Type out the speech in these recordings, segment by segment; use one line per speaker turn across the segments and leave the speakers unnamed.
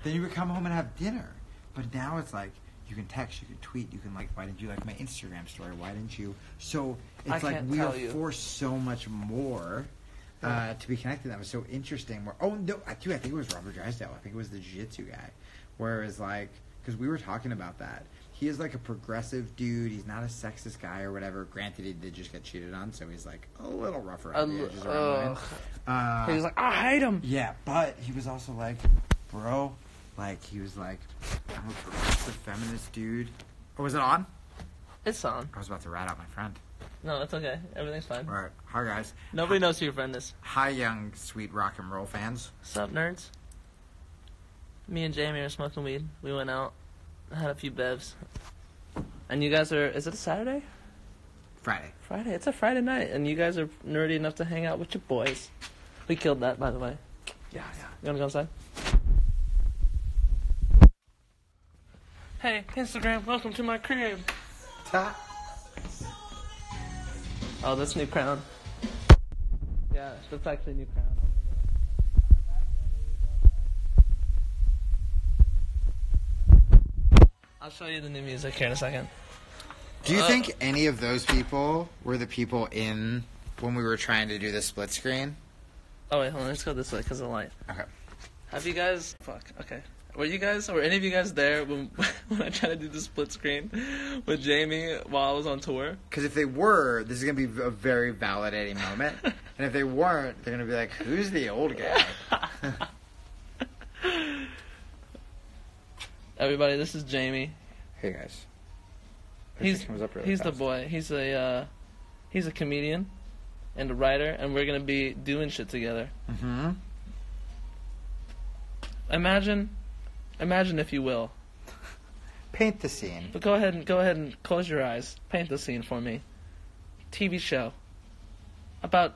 Then you would come home and have dinner. But now it's like, you can text, you can tweet, you can like, why didn't you like my Instagram story? Why didn't you? So it's like we are forced so much more to be connected. That was so interesting. Oh, no, I think it was Robert Drysdale. I think it was the jiu-jitsu guy. Whereas like, because we were talking about that. He is like a progressive dude. He's not a sexist guy or whatever. Granted, he did just get cheated on, so he's like a little rougher on the edges around women.
He was like, I hate him.
Yeah, but he was also like, bro, like he was like, I'm a progressive feminist dude. Oh, was it on?
It's on.
I was about to rat out my friend.
No, it's okay. Everything's fine.
All right. Hi, guys.
Nobody knows who your friend is.
Hi, young, sweet rock and roll fans.
What's up, nerds? Me and Jamie are smoking weed. We went out, had a few bevs. And you guys are... Is it a Saturday?
Friday.
Friday. It's a Friday night, and you guys are nerdy enough to hang out with your boys. We killed that, by the way.
Yeah.
You want to go inside? Hey, Instagram, welcome to my crib. Oh, that's new crown. Yeah, that's actually new crown. I'll show you the new music here in a second.
Do you think any of those people were the people in when we were trying to do the split screen?
Oh, wait, hold on. Let's go this way because of the light.
Okay.
Have you guys... Fuck, okay. Were any of you guys there when I tried to do the split screen with Jamie while I was on tour?
Because if they were, this is going to be a very validating moment. And if they weren't, they're going to be like, who's the old guy?
Everybody, this is Jamie.
Hey, guys.
He's the boy. He's a comedian and a writer, and we're going to be doing shit together.
Mm-hmm.
Imagine, if you will.
Paint the scene.
But go ahead and close your eyes. Paint the scene for me. TV show about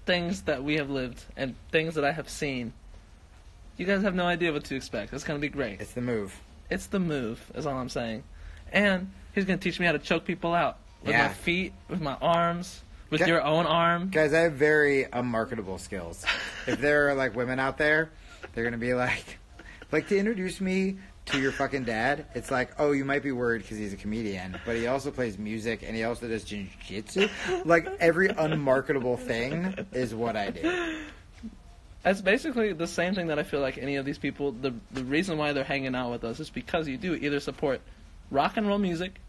things that we have lived and things that I have seen. You guys have no idea what to expect. It's going to be great.
It's the move.
It's the move, is all I'm saying. And he's going to teach me how to choke people out. With my feet, with my arms, with your own arm.
Guys, I have very unmarketable skills. If there are, like, women out there, they're going to be like, to introduce me to your fucking dad, it's like, oh, you might be worried because he's a comedian, but he also plays music and he also does jiu-jitsu. Like, every unmarketable thing is what I do.
That's basically the same thing that I feel like any of these people, the reason why they're hanging out with us is because you do either support rock and roll music,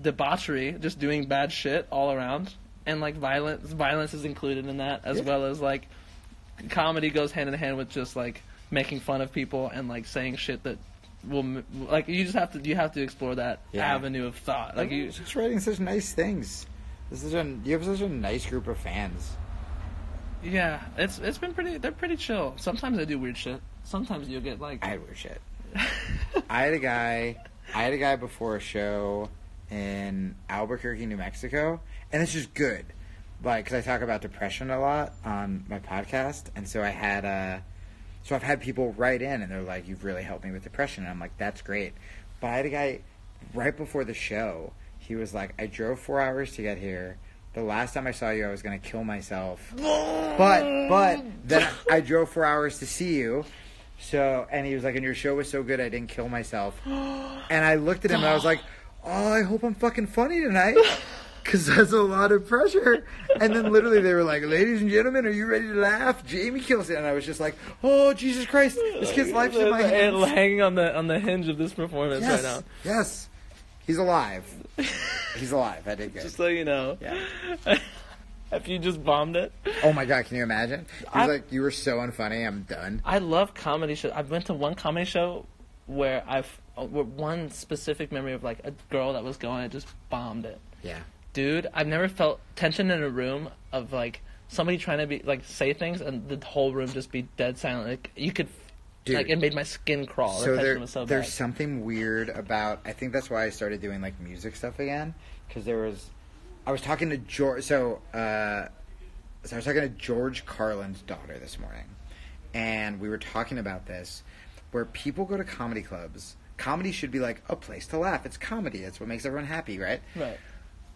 debauchery, just doing bad shit all around, and like violence is included in that, as well as like comedy goes hand in hand with just like making fun of people and like saying shit that will like you have to explore that avenue of thought. Like you
just writing such nice things. You have such a nice group of fans.
Yeah, it's been pretty. They're pretty chill. Sometimes I do weird shit. Sometimes you'll get like.
I had weird shit. I had a guy before a show in Albuquerque, New Mexico, and it's just good, like because I talk about depression a lot on my podcast, and so I've had people write in and they're like, "You've really helped me with depression," and I'm like, "That's great." But I had a guy right before the show. He was like, "I drove 4 hours to get here. The last time I saw you, I was going to kill myself. But then I drove 4 hours to see you. So, and he was like, and your show was so good, I didn't kill myself." And I looked at him and I was like, oh, I hope I'm fucking funny tonight. Because that's a lot of pressure. And then literally they were like, ladies and gentlemen, are you ready to laugh? Jamie kills it. And I was just like, oh, Jesus Christ. This kid's life's in my hands.
Hanging on the hinge of this performance right now.
Yes. He's alive. He's alive. I did good.
Just so you know.
Yeah.
If you just bombed it.
Oh my God, can you imagine? He's like, you were so unfunny, I'm done.
I love comedy shows. I went to one comedy show where one specific memory of like a girl that was going and just bombed it.
Yeah.
Dude, I've never felt tension in a room of like somebody trying to be like say things and the whole room just be dead silent. Like you could. Dude, like, it made my skin crawl.
So there's something weird about... I think that's why I started doing, like, music stuff again. Because I was talking to George... So I was talking to George Carlin's daughter this morning. And we were talking about this. Where people go to comedy clubs. Comedy should be, like, a place to laugh. It's comedy. It's what makes everyone happy, right?
Right.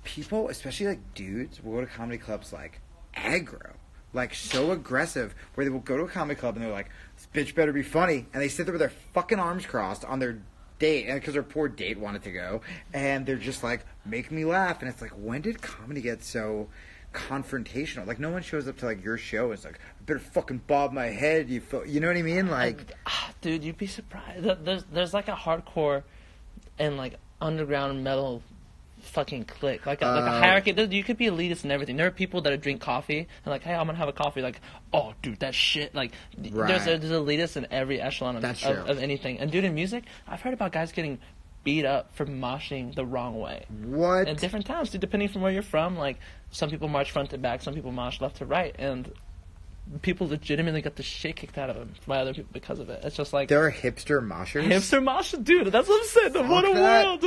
People, especially, like, dudes, will go to comedy clubs, like, aggro. like so aggressive, where they will go to a comedy club and they're like, "This bitch better be funny," and they sit there with their fucking arms crossed on their date, and because their poor date wanted to go, and they're just like, "Make me laugh," and it's like, when did comedy get so confrontational? Like, no one shows up to like your show and it's like, "I better fucking bob my head," you know what I mean? Like,
dude, you'd be surprised. There's like a hardcore and like underground metal fucking clique, like a hierarchy. You could be elitist and everything. There are people that drink coffee and like, "Hey, I'm gonna have a coffee." Like, "Oh, dude, that shit." Like,
right.
there's elitists in every echelon of anything. And dude, in music, I've heard about guys getting beat up for moshing the wrong way.
What?
At different times, dude, depending from where you're from. Like, some people march front to back, some people mosh left to right, and people legitimately got the shit kicked out of them by other people because of it. It's just like,
there are hipster moshers.
Hipster moshers, dude. That's what I'm saying. What a world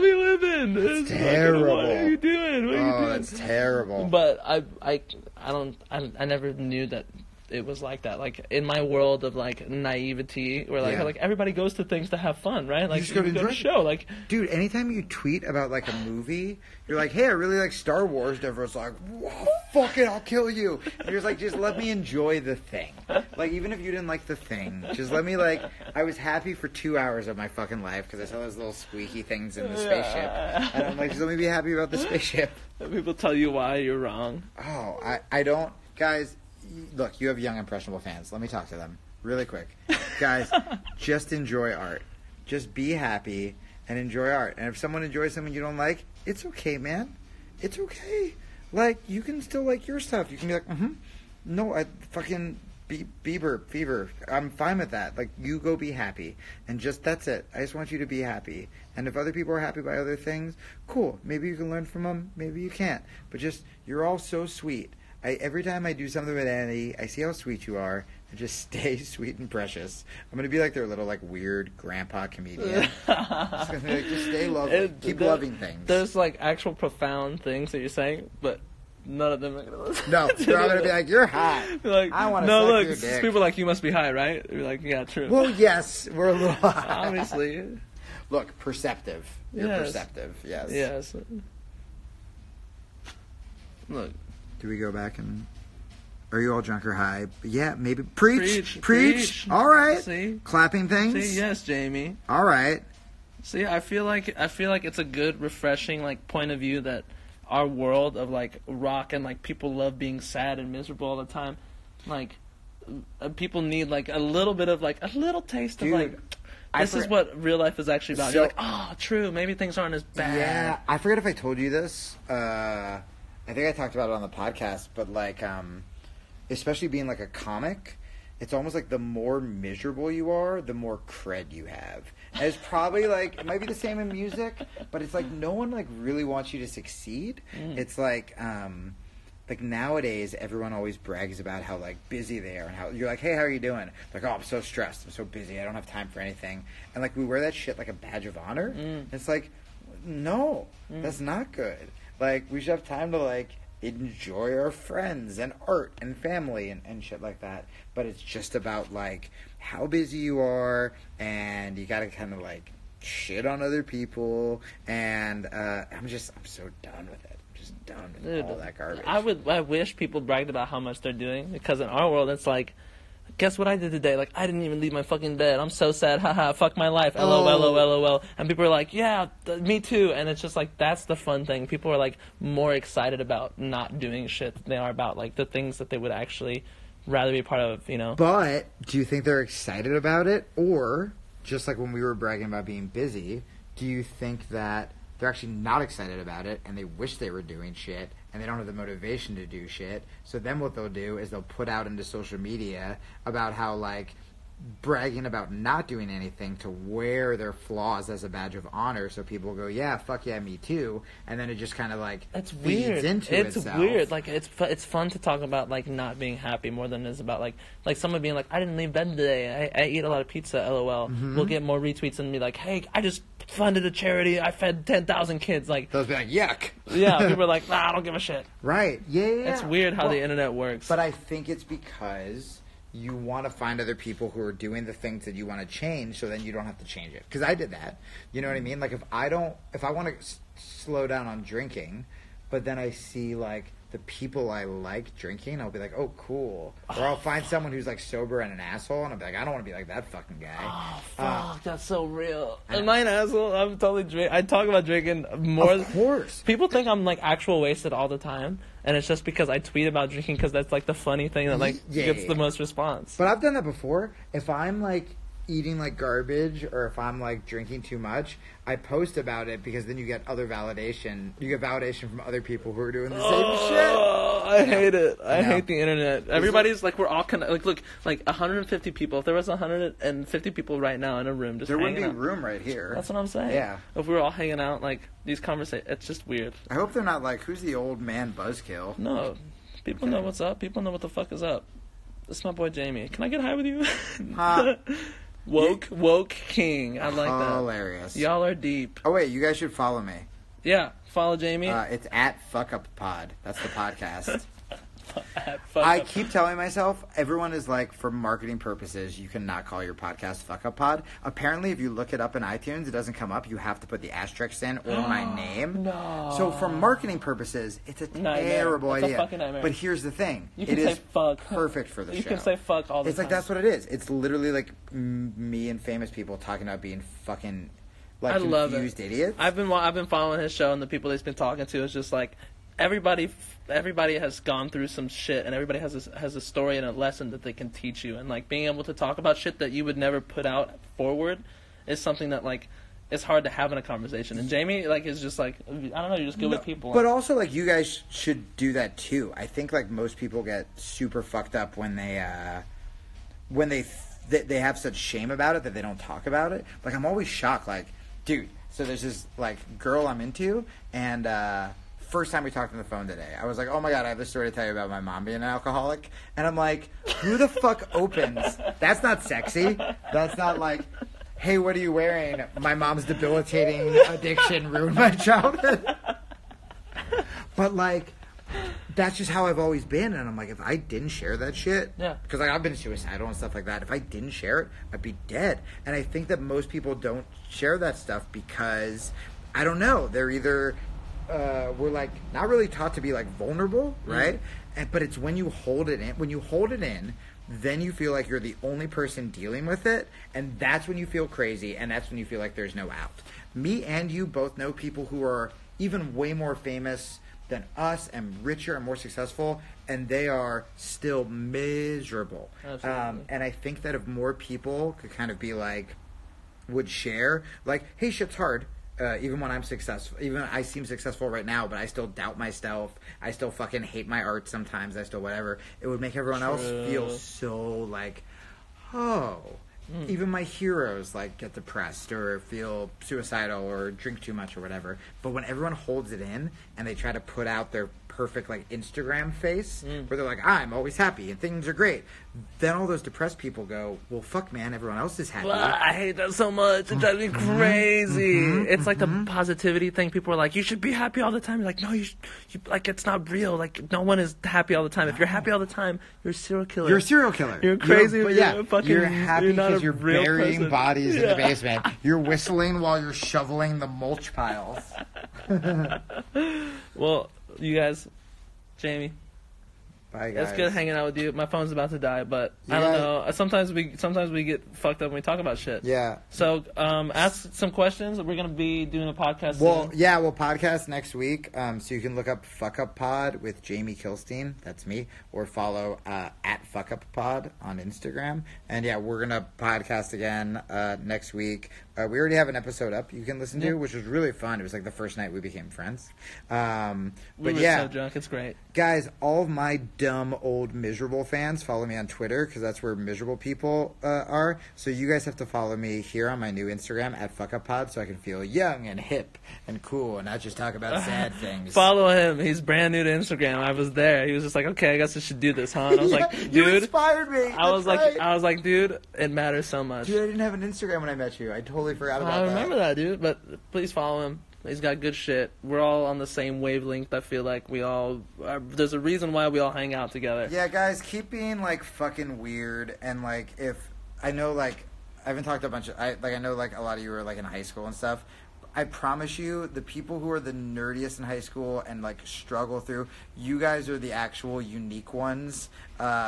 we live in.
It's terrible.
Like, what are you doing?
That's terrible.
But I never knew that it was like that. Like, in my world of like naivety, where like everybody goes to things to have fun, right? Like, you go to a show. Like,
dude, anytime you tweet about like a movie, you're like, "Hey, I really like Star Wars," and everyone's like, "Whoa, fuck it, I'll kill you." And you're just like, "Just let me enjoy the thing." Like, even if you didn't like the thing, just let me like. I was happy for 2 hours of my fucking life because I saw those little squeaky things in the spaceship, and I'm like, just let me be happy about the spaceship.
People tell you why you're wrong.
Oh, I don't, guys. Look, you have young, impressionable fans. Let me talk to them really quick. Guys, just enjoy art. Just be happy and enjoy art. And if someone enjoys something you don't like, it's okay, man. It's okay. Like, you can still like your stuff. You can be like, no, I fucking Bieber, fever. I'm fine with that. Like, you go be happy. And just, that's it. I just want you to be happy. And if other people are happy by other things, cool. Maybe you can learn from them. Maybe you can't. But just, you're all so sweet. Every time I do something with Annie, I see how sweet you are, and just stay sweet and precious. I'm going to be like their little, like, weird grandpa comedian. Just stay loving. Keep loving things.
There's, like, actual profound things that you're saying, but none of them are going to listen.
No, they're all going to be like, "You're hot.
Like,
I want to suck your dick."
People are like, "You must be high, right?" You're like, "Yeah, true."
Well, yes, we're a little high.
Obviously.
Look, perceptive. You're perceptive, yes.
Yes. Look.
Do we go back and... Are you all drunk or high? Yeah, maybe. Preach. All right.
See?
Clapping things.
See, yes, Jamie.
All right.
See, I feel like it's a good, refreshing, like, point of view that our world of, like, rock and, like, people love being sad and miserable all the time. Like, people need, like, a little bit of, like, a little taste of, like, this is what real life is actually about.
So,
you're like, "Oh, true, maybe things aren't as bad."
Yeah, I forget if I told you this. I think I talked about it on the podcast, but, like, especially being, like, a comic, it's almost like the more miserable you are, the more cred you have. And it's probably, like, it might be the same in music, but it's like no one, like, really wants you to succeed. It's like nowadays, everyone always brags about how, like, busy they are, and how you're like, "Hey, how are you doing?" Like, "Oh, I'm so stressed. I'm so busy. I don't have time for anything." And, like, we wear that shit like a badge of honor. It's like, no, that's not good. Like, we should have time to, like, enjoy our friends and art and family and shit like that. But it's just about, like, how busy you are, and you gotta kind of, like, shit on other people, and I'm so done with it. I'm just done with all that garbage.
I wish people bragged about how much they're doing, because in our world, it's like, guess what I did today? Like, I didn't even leave my fucking bed. I'm so sad. Haha, fuck my life. LOL. And people are like, "Yeah, me too." And it's just like, that's the fun thing. People are like more excited about not doing shit than they are about like the things that they would actually rather be a part of, you know?
But do you think they're excited about it? Or, just like when we were bragging about being busy, do you think that they're actually not excited about it and they wish they were doing shit and they don't have the motivation to do shit? So then what they'll do is they'll put out into social media about how, like, bragging about not doing anything to wear their flaws as a badge of honor, so people go, "Yeah, fuck yeah, me too," and then it just kind of like feeds into itself.
It's weird. Like, it's fun to talk about like not being happy more than it is about like someone being like, "I didn't leave bed today. I ate a lot of pizza. LOL." We'll get more retweets than me like, "Hey, I just funded a charity. I fed 10,000 kids." Like,
those be like, "Yuck."
Yeah, people are like, "Nah, I don't give a shit."
Right? Yeah.
It's weird how the internet works.
But I think it's because you want to find other people who are doing the things that you want to change, so then you don't have to change it. Because I did that. You know what I mean? Like, if I want to slow down on drinking, but then I see, like, the people I like drinking, I'll be like, oh, cool. Or I'll find someone who's like sober and an asshole, and I'll be like, I don't want to be like that fucking guy.
Oh, fuck, that's so real. Am I an asshole? I'm totally drinking. I talk about drinking more.
Of course.
People think I'm like actual wasted all the time, and it's just because I tweet about drinking because that's like the funny thing that like gets the most response.
But I've done that before. If I'm like eating like garbage or if I'm like drinking too much, I post about it because then you get other validation. You get validation from other people who are doing the same shit.
I hate it. I hate the internet. Everybody's like, we're all like, look, like 150 people. If there was 150 people right now in a room, just
there wouldn't
hanging
be
out.
room right here.
That's what I'm saying.
Yeah.
If we were all hanging out, like these conversations, it's just weird.
I hope they're not like, who's the old man buzzkill?
No, people know what's up. People know what the fuck is up. This is my boy Jamie. Can I get high with you? Woke King. I like that.
Hilarious.
Y'all are deep.
Oh wait, you guys should follow me.
Yeah, follow Jamie.
It's at Fuck Up Pod. That's the podcast. I keep telling myself, everyone is like, for marketing purposes, you cannot call your podcast Fuck Up Pod. Apparently, if you look it up in iTunes, it doesn't come up. You have to put the asterisk in or my name.
No.
So for marketing purposes, it's a terrible
It's
idea.
a fucking nightmare.
But here's the thing.
You can
it
say
is
fuck.
perfect for the show.
You can say fuck all the
It's
time.
like, that's what it is. It's literally like me and famous people talking about being fucking like
I love
confused idiots.
I've been following his show, and the people he's been talking to is just like everybody has gone through some shit, and everybody has a story and a lesson that they can teach you, and like being able to talk about shit that you would never put out forward is something that like it's hard to have in a conversation. And Jamie like is just like, I don't know, you're just good with people.
But also like you guys should do that too. I think like most people get super fucked up when they have such shame about it that they don't talk about it. Like I'm always shocked. Like, dude, so there's this like girl I'm into, and first time we talked on the phone today, I was like, oh my god, I have this story to tell you about my mom being an alcoholic. And I'm like, who the fuck opens? That's not sexy. That's not like, hey, what are you wearing? My mom's debilitating addiction ruined my childhood. But like, that's just how I've always been. And I'm like, if I didn't share that shit, because like I've been suicidal and stuff like that, if I didn't share it, I'd be dead. And I think that most people don't share that stuff because, I don't know, they're either we're like not really taught to be like vulnerable, right? But it's when you hold it in, then you feel like you're the only person dealing with it, and that's when you feel crazy, and that's when you feel like there's no out. Me and you both know people who are even way more famous than us and richer and more successful, and they are still miserable. And I think that if more people could kind of be like, would share, like, hey, shit's hard. Even when I'm successful, even when I seem successful right now, but I still doubt myself. I still fucking hate my art sometimes. I still whatever. It would make everyone else feel so like, oh. Even my heroes like get depressed or feel suicidal or drink too much or whatever. But when everyone holds it in and they try to put out their perfect like Instagram face where they're like, I'm always happy and things are great, then all those depressed people go, well, fuck, man, everyone else is happy.
I hate that so much. It drives me crazy. It's like the positivity thing. People are like, you should be happy all the time. You're like, no, you like, it's not real. Like, no one is happy all the time. If you're happy all the time, you're a serial killer.
You're a serial killer.
You're crazy.
You're happy because you're burying bodies in the basement. You're whistling while you're shoveling the mulch piles.
Well, you guys, Jamie.
Bye, guys.
It's good hanging out with you. My phone's about to die, but I don't know. Sometimes we get fucked up when we talk about shit.
Yeah.
So ask some questions. We're gonna be doing a podcast.
We'll
soon.
we'll podcast next week. So you can look up Fuck Up Pod with Jamie Kilstein. That's me. Or follow at Fuck Up Pod on Instagram. And yeah, we're gonna podcast again next week. We already have an episode up you can listen to, which was really fun. It was like the first night we became friends.
We were so drunk. It's great.
Guys, all of my dumb, old, miserable fans follow me on Twitter because that's where miserable people are. So you guys have to follow me here on my new Instagram at FuckUpPod so I can feel young and hip and cool and not just talk about sad things.
Follow him. He's brand new to Instagram. I was there. He was just like, okay, I guess I should do this, huh? And I was like, dude.
You inspired me.
I was like, dude, it matters so much.
Dude, I didn't have an Instagram when I met you. I totally forgot about that.
I remember that, dude. But please follow him. He's got good shit. We're all on the same wavelength. I feel like we all there's a reason why we all hang out together.
Yeah, guys, keep being like fucking weird. And like, if I know, like, I haven't talked a bunch of I know like a lot of you are like in high school and stuff. I promise you, the people who are the nerdiest in high school and like struggle through, you guys are the actual unique ones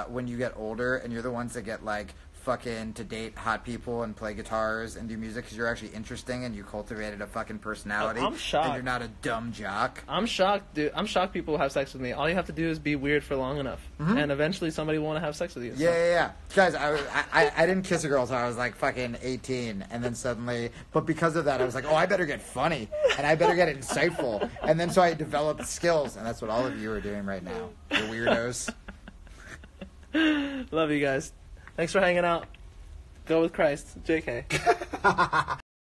when you get older, and you're the ones that get like fucking to date hot people and play guitars and do music because you're actually interesting and you cultivated a fucking personality.
I'm shocked.
And you're not a dumb jock.
I'm shocked, dude. I'm shocked people have sex with me. All you have to do is be weird for long enough, and eventually somebody will want to have sex with you. So.
Yeah. Guys, I didn't kiss a girl until I was like fucking 18, and then suddenly, but because of that, I was like, oh, I better get funny, and I better get insightful, and then so I developed skills, and that's what all of you are doing right now, you weirdos.
Love you guys. Thanks for hanging out. Go with Christ. JK.